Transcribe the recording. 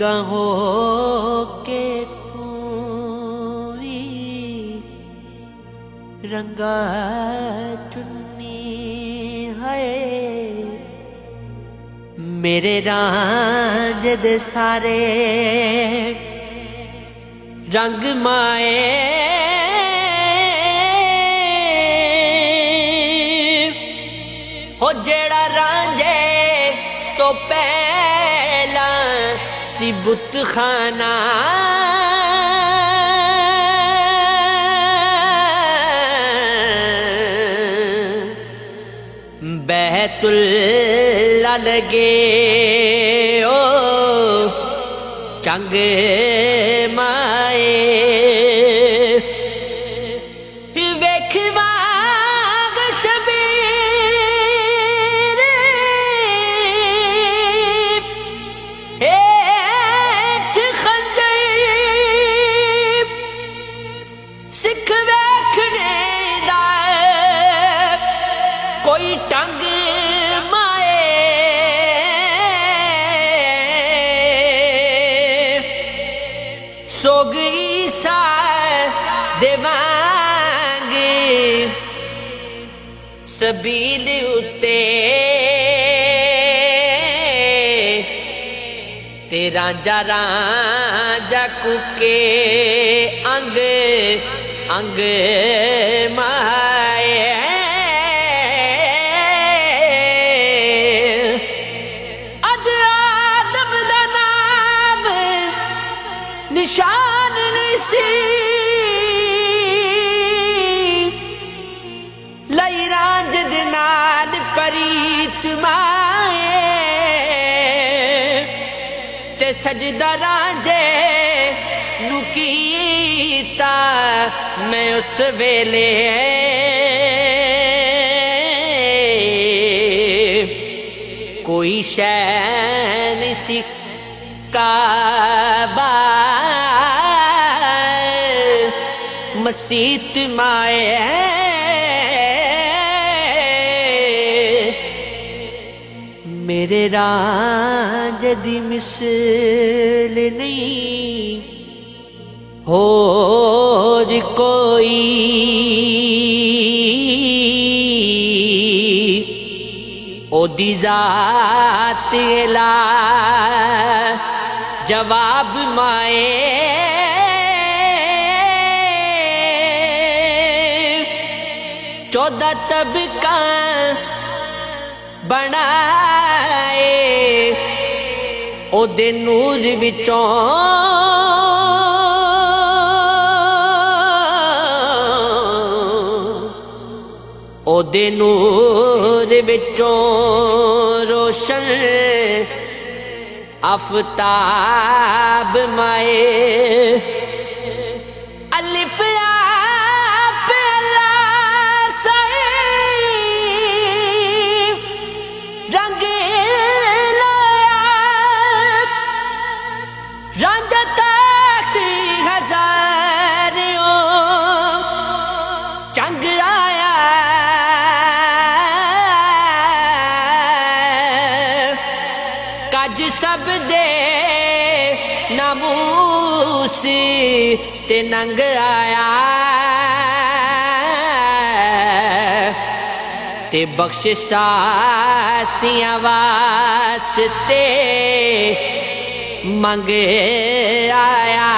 कहो के तू भी रंगा चुन्नी है मेरे रांझ दे सारे रंग माए हो जेड़ा रांझे तो पहला सी बुत खाना बैतुल्ला लगे ओ चंग माए वेख वाग शबीर हेठ खंजर सिख वेखने दा कोई टंग सोग ईसा देवांगे सबील उते तेरा जरा जकुके अंग अंग माए निशान सी लई रांझ दे नाल परीत माए ते सजदा रांझे नू कीता मैं उस वेले कोई शै नहीं सी काबा मसीत माए मेरे रांझ दी मिसल नहीं होर कोई ओदी जात ला जवाब माए चौदह तबका बनाए ओदे नूर विचों ओदे नूर विचों रोशन आफताब माए अलिफ रंग रांझ तख्त हजारियों चंग आया कज सब दे नामूस ते नंग आया ते बख्शिशां वास्ते मंग आया।